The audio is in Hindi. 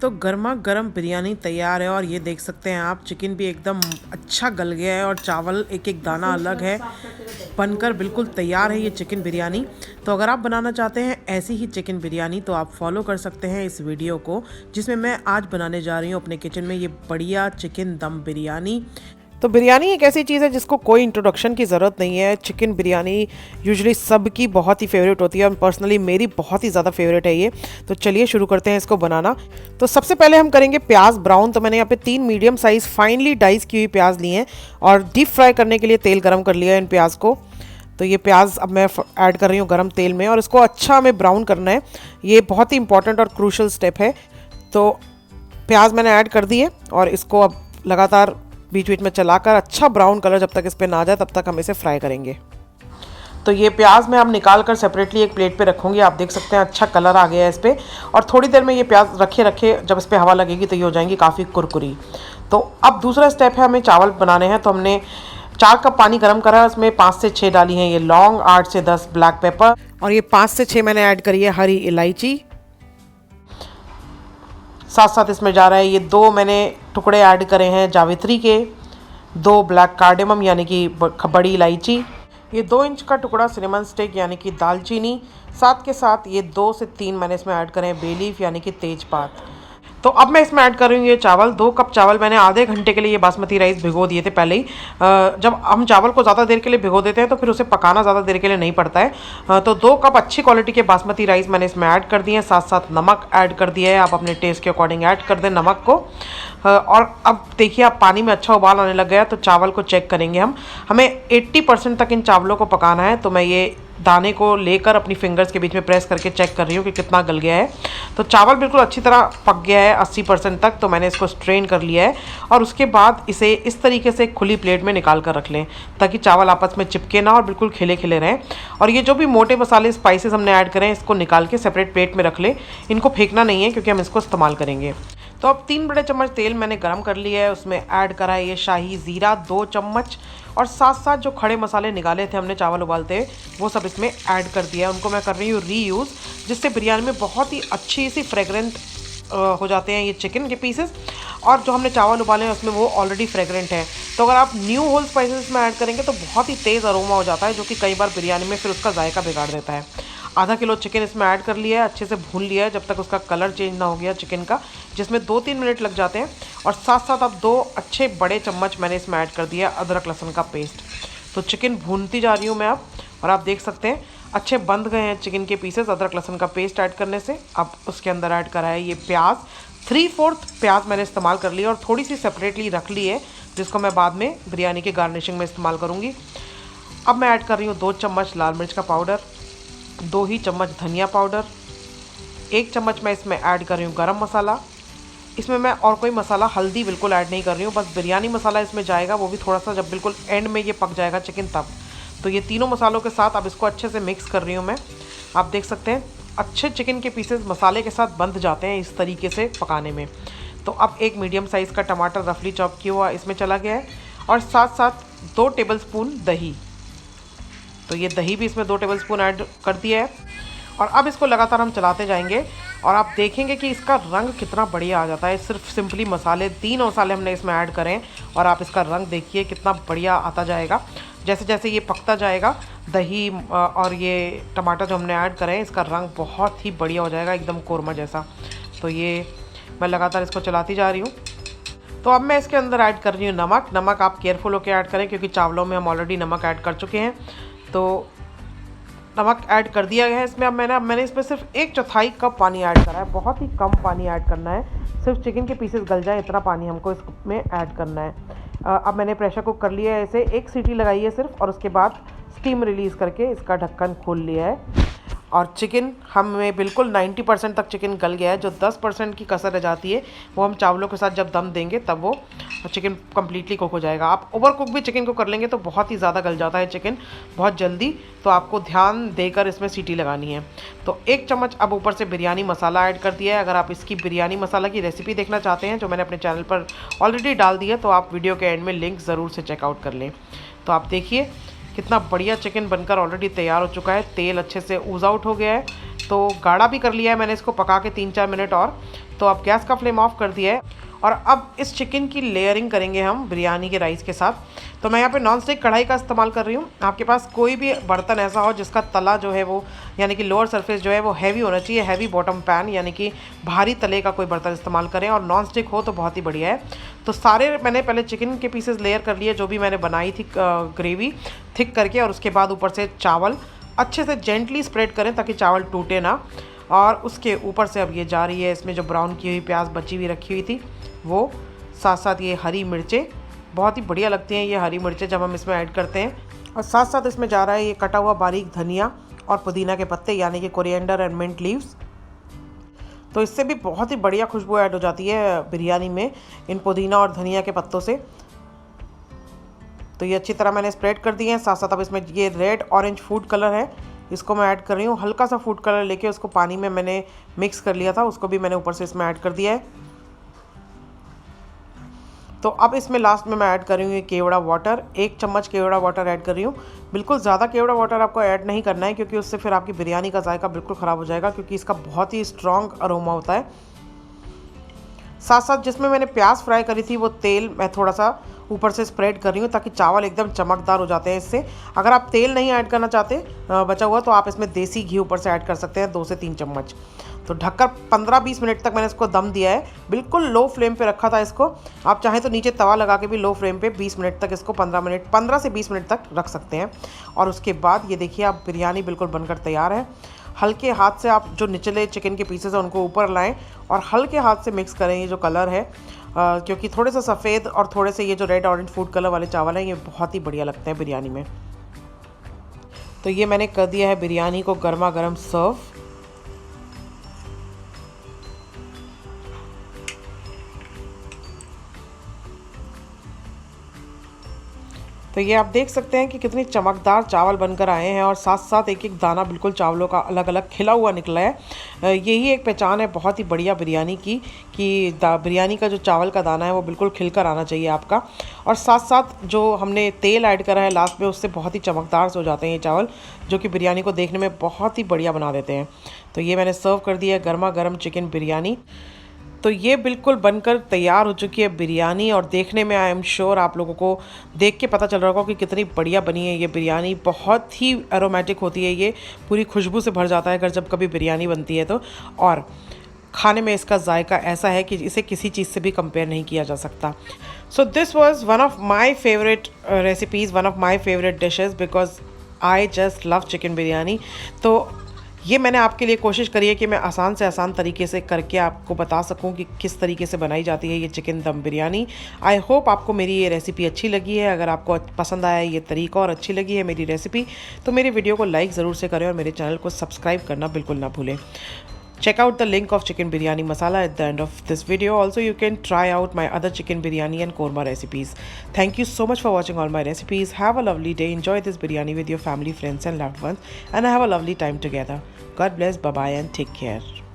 तो गर्मा गर्म बिरयानी तैयार है और ये देख सकते हैं आप, चिकन भी एकदम अच्छा गल गया है और चावल एक एक दाना अलग है, बनकर बिल्कुल तैयार है ये चिकन बिरयानी। तो अगर आप बनाना चाहते हैं ऐसी ही चिकन बिरयानी तो आप फॉलो कर सकते हैं इस वीडियो को, जिसमें मैं आज बनाने जा रही हूँ अपने किचन में ये बढ़िया चिकन दम बिरयानी। तो बिरयानी एक ऐसी चीज़ है जिसको कोई इंट्रोडक्शन की ज़रूरत नहीं है। चिकन बिरयानी यूजुअली सबकी बहुत ही फेवरेट होती है और पर्सनली मेरी बहुत ही ज़्यादा फेवरेट है ये। तो चलिए शुरू करते हैं इसको बनाना। तो सबसे पहले हम करेंगे प्याज ब्राउन। तो मैंने यहाँ पे 3 मीडियम साइज़ फाइनली डाइस की हुई प्याज ली हैं और डीप फ्राई करने के लिए तेल गर्म कर लिया है इन प्याज को। तो ये प्याज अब मैं ऐड कर रही हूँ गर्म तेल में और इसको अच्छा हमें ब्राउन करना है। ये बहुत ही इंपॉर्टेंट और क्रूशल स्टेप है। तो प्याज मैंने ऐड कर दी है और इसको अब लगातार बीच बीच में चलाकर अच्छा ब्राउन कलर जब तक इस पे ना आ जाए तब तक हम इसे फ्राई करेंगे। तो ये प्याज मैं अब निकाल कर सेपरेटली एक प्लेट पे रखूँगी। आप देख सकते हैं अच्छा कलर आ गया है इस पर और थोड़ी देर में ये प्याज रखे जब इस पर हवा लगेगी तो ये हो जाएंगी काफ़ी कुरकुरी। तो अब दूसरा स्टेप है, हमें चावल बनाने हैं। तो हमने 4 कप पानी गर्म करा है, उसमें 5 से 6 डाली हैं ये लौंग, 8 से 10 ब्लैक पेपर और ये 5 से 6 मैंने ऐड करी है हरी इलायची। साथ साथ इसमें जा रहा है ये 2 मैंने टुकड़े ऐड करे हैं जावित्री के, 2 ब्लैक कार्डेमम यानी कि बड़ी इलायची, ये 2 इंच का टुकड़ा सिनेमन स्टिक यानी कि दालचीनी, साथ के साथ ये 2 से 3 मैंने इसमें ऐड करे हैं बे लीफ यानी कि तेजपात। तो अब मैं इसमें ऐड कर रही हूँ ये चावल। 2 कप चावल मैंने आधे घंटे के लिए ये बासमती राइस भिगो दिए थे पहले ही। जब हम चावल को ज़्यादा देर के लिए भिगो देते हैं तो फिर उसे पकाना ज़्यादा देर के लिए नहीं पड़ता है। तो 2 कप अच्छी क्वालिटी के बासमती राइस मैंने इसमें ऐड कर दिए हैं, साथ साथ नमक ऐड कर दिया है। आप अपने टेस्ट के अकॉर्डिंग ऐड कर दें नमक को। और अब देखिए अब पानी में अच्छा उबाल आने लग गया तो चावल को चेक करेंगे हम। हमें 80% तक इन चावलों को पकाना है। तो मैं ये दाने को लेकर अपनी फिंगर्स के बीच में प्रेस करके चेक कर रही हूँ कि कितना गल गया है। तो चावल बिल्कुल अच्छी तरह पक गया है 80% तक। तो मैंने इसको स्ट्रेन कर लिया है और उसके बाद इसे इस तरीके से खुली प्लेट में निकाल कर रख लें ताकि चावल आपस में चिपके ना और बिल्कुल खिले खिले रहें। और ये जो भी मोटे मसाले स्पाइसेस हमने ऐड करें इसको निकाल के सेपरेट प्लेट में रख लें। इनको फेंकना नहीं है क्योंकि हम इसको इस्तेमाल करेंगे। तो अब 3 बड़े चम्मच तेल मैंने गरम कर लिया है, उसमें ऐड करा है ये शाही ज़ीरा 2 चम्मच और साथ साथ जो खड़े मसाले निकाले थे हमने चावल उबालते वो सब इसमें ऐड कर दिया है। उनको मैं कर रही हूँ रीयूज़, जिससे बिरयानी में बहुत ही अच्छी सी फ्रेगरेंट हो जाते हैं ये चिकन के पीसेस। और जो हमने चावल उबाले हैं उसमें वो ऑलरेडी फ्रेगरेंट है। तो अगर आप न्यू होल स्पाइसेस में ऐड करेंगे तो बहुत ही तेज़ अरोमा हो जाता है जो कि कई बार बिरयानी में फिर उसका जायका बिगाड़ देता है। आधा किलो चिकन इसमें ऐड कर लिया है, अच्छे से भून लिया है जब तक उसका कलर चेंज ना हो गया चिकन का, जिसमें 2-3 मिनट लग जाते हैं। और साथ साथ अब 2 अच्छे बड़े चम्मच मैंने इसमें ऐड कर दिया अदरक लहसुन का पेस्ट। तो चिकन भूनती जा रही हूँ मैं अब और आप देख सकते हैं अच्छे बंध गए हैं चिकन के पीसेस अदरक लहसुन का पेस्ट ऐड करने से। अब उसके अंदर ऐड करा है ये प्याज, 3/4 प्याज मैंने इस्तेमाल कर लिया और थोड़ी सी सेपरेटली रख ली है जिसको मैं बाद में बिरयानी के गार्निशिंग में इस्तेमाल करूँगी। अब मैं ऐड कर रही हूँ 2 चम्मच लाल मिर्च का पाउडर, 2 ही चम्मच धनिया पाउडर, 1 चम्मच मैं इसमें ऐड कर रही हूँ गरम मसाला। इसमें मैं और कोई मसाला हल्दी बिल्कुल ऐड नहीं कर रही हूँ, बस बिरयानी मसाला इसमें जाएगा, वो भी थोड़ा सा जब बिल्कुल एंड में ये पक जाएगा चिकन तब। तो ये तीनों मसालों के साथ अब इसको अच्छे से मिक्स कर रही हूँ मैं। आप देख सकते हैं अच्छे चिकन के पीसेस मसाले के साथ बंध जाते हैं इस तरीके से पकाने में। तो अब एक मीडियम साइज़ का टमाटर रफली चॉप किया हुआ इसमें चला गया है और साथ साथ 2 टेबलस्पून दही। तो ये दही भी इसमें 2 टेबलस्पून ऐड कर दिया है और अब इसको लगातार हम चलाते जाएंगे और आप देखेंगे कि इसका रंग कितना बढ़िया आ जाता है। सिर्फ सिंपली मसाले 3 मसाले हमने इसमें ऐड करें और आप इसका रंग देखिए कितना बढ़िया आता जाएगा। जैसे जैसे ये पकता जाएगा दही और ये टमाटर जो हमने ऐड करें इसका रंग बहुत ही बढ़िया हो जाएगा, एकदम कोरमा जैसा। तो ये मैं लगातार इसको चलाती जा रही हूँ। तो अब मैं इसके अंदर ऐड कर रही हूँ नमक। नमक आप केयरफुल होकर ऐड करें क्योंकि चावलों में हम ऑलरेडी नमक ऐड कर चुके हैं। तो नमक ऐड कर दिया गया है इसमें। अब मैंने इसमें सिर्फ 1/4 कप पानी ऐड करा है, बहुत ही कम पानी ऐड करना है, सिर्फ चिकन के पीसेस गल जाए इतना पानी हमको इसमें ऐड करना है। अब मैंने प्रेशर कुक कर लिया है इसे, 1 सीटी लगाई है सिर्फ और उसके बाद स्टीम रिलीज़ करके इसका ढक्कन खोल लिया है। और चिकन हमें बिल्कुल 90% तक चिकन गल गया है। जो 10% की कसर रह जाती है वो हम चावलों के साथ जब दम देंगे तब वो चिकन कम्प्लीटली कुक हो जाएगा। आप ओवर कुक भी चिकन को कर लेंगे तो बहुत ही ज़्यादा गल जाता है चिकन बहुत जल्दी। तो आपको ध्यान देकर इसमें सीटी लगानी है। तो 1 चम्मच अब ऊपर से बिरयानी मसाला ऐड कर दिया है। अगर आप इसकी बिरयानी मसाला की रेसिपी देखना चाहते हैं जो मैंने अपने चैनल पर ऑलरेडी डाल दी है तो आप वीडियो के एंड में लिंक ज़रूर से चेकआउट कर लें। तो आप देखिए कितना बढ़िया चिकन बनकर ऑलरेडी तैयार हो चुका है। तेल अच्छे से ऊज आउट हो गया है। तो गाढ़ा भी कर लिया है मैंने इसको पका के 3-4 मिनट और। तो अब गैस का फ्लेम ऑफ कर दिया है और अब इस चिकन की लेयरिंग करेंगे हम बिरयानी के राइस के साथ। तो मैं यहाँ पे नॉन स्टिक कढ़ाई का इस्तेमाल कर रही हूँ। आपके पास कोई भी बर्तन ऐसा हो जिसका तला जो है वो यानी कि लोअर सरफेस जो है वो हैवी होना चाहिए, हैवी बॉटम पैन यानी कि भारी तले का कोई बर्तन इस्तेमाल करें, और नॉन स्टिक हो तो बहुत ही बढ़िया है। तो सारे मैंने पहले चिकन के पीसेस लेयर कर लिए जो भी मैंने बनाई थी ग्रेवी थिक करके, और उसके बाद ऊपर से चावल अच्छे से जेंटली स्प्रेड करें ताकि चावल टूटे ना। और उसके ऊपर से अब ये जा रही है इसमें जो ब्राउन की हुई प्याज बची हुई रखी हुई थी वो, साथ साथ ये हरी मिर्चें, बहुत ही बढ़िया लगती हैं ये हरी मिर्चें जब हम इसमें ऐड करते हैं। और साथ साथ इसमें जा रहा है ये कटा हुआ बारीक धनिया और पुदीना के पत्ते यानी कि कोरिएंडर एंड मिंट लीव्स। तो इससे भी बहुत ही बढ़िया खुशबू ऐड हो जाती है बिरयानी में इन पुदीना और धनिया के पत्तों से। तो ये अच्छी तरह मैंने स्प्रेड कर दिए हैं। साथ साथ अब इसमें ये रेड ऑरेंज फूड कलर है, इसको मैं ऐड कर रही हूँ। हल्का सा फूड कलर लेके उसको पानी में मैंने मिक्स कर लिया था, उसको भी मैंने ऊपर से इसमें ऐड कर दिया है। तो अब इसमें लास्ट में मैं ऐड कर रही हूँ ये केवड़ा वाटर, 1 चम्मच केवड़ा वाटर ऐड कर रही हूँ। बिल्कुल ज़्यादा केवड़ा वाटर आपको ऐड नहीं करना है क्योंकि उससे फिर आपकी बिरयानी का जायका बिल्कुल ख़राब हो जाएगा, क्योंकि इसका बहुत ही स्ट्रॉन्ग अरोमा होता है। साथ साथ जिसमें मैंने प्याज फ्राई करी थी वो तेल मैं थोड़ा सा ऊपर से स्प्रेड कर रही हूँ ताकि चावल एकदम चमकदार हो जाते हैं इससे। अगर आप तेल नहीं ऐड करना चाहते बचा हुआ, तो आप इसमें देसी घी ऊपर से ऐड कर सकते हैं 2 से 3 चम्मच। तो ढककर 15-20 मिनट तक मैंने इसको दम दिया है। बिल्कुल लो फ्लेम पे रखा था इसको। आप चाहें तो नीचे तवा लगा के भी लो फ्लेम पे 20 मिनट तक इसको 15 से 20 मिनट तक रख सकते हैं। और उसके बाद ये देखिए आप बिरयानी बिल्कुल बनकर तैयार है। हल्के हाथ से आप जो निचले चिकन के पीसेस हैं उनको ऊपर लाएं और हल्के हाथ से मिक्स करें ये जो कलर है, क्योंकि थोड़े से सफ़ेद और थोड़े से ये जो रेड ऑरेंज फूड कलर वाले चावल हैं ये बहुत ही बढ़िया लगते हैं बिरयानी में। तो ये मैंने कर दिया है बिरयानी को गर्मा गर्म सर्व। तो ये आप देख सकते हैं कि कितनी चमकदार चावल बनकर आए हैं और साथ साथ एक एक दाना बिल्कुल चावलों का अलग अलग खिला हुआ निकला है। यही एक पहचान है बहुत ही बढ़िया बिरयानी की कि बिरयानी का जो चावल का दाना है वो बिल्कुल खिलकर आना चाहिए आपका। और साथ साथ जो हमने तेल ऐड करा है लास्ट में उससे बहुत ही चमकदार से हो जाते हैं ये चावल, जो कि बिरयानी को देखने में बहुत ही बढ़िया बना देते हैं। तो ये मैंने सर्व कर दिया है गर्मा गर्म चिकन बिरयानी। तो ये बिल्कुल बनकर तैयार हो चुकी है बिरयानी, और देखने में आई एम श्योर आप लोगों को देख के पता चल रहा होगा कि कितनी बढ़िया बनी है ये बिरयानी। बहुत ही एरोमेटिक होती है ये, पूरी खुशबू से भर जाता है अगर जब कभी बिरयानी बनती है तो। और खाने में इसका जायका ऐसा है कि इसे किसी चीज़ से भी कंपेयर नहीं किया जा सकता। So this was one of my favourite recipes, one of my favourite dishes because I just love chicken biryani. तो ये मैंने आपके लिए कोशिश करी है कि मैं आसान से आसान तरीके से करके आपको बता सकूं कि किस तरीके से बनाई जाती है ये चिकन दम बिरयानी। आई होप आपको मेरी ये रेसिपी अच्छी लगी है। अगर आपको पसंद आया ये तरीका और अच्छी लगी है मेरी रेसिपी तो मेरी वीडियो को लाइक ज़रूर से करें और मेरे चैनल को सब्सक्राइब करना बिल्कुल ना भूलें। Check out the link of chicken biryani masala at the end of this video. Also, you can try out my other chicken biryani and korma recipes. Thank you so much for watching all my recipes. Have a lovely day. Enjoy this biryani with your family, friends and loved ones, and have a lovely time together. God bless. Bye-bye and take care.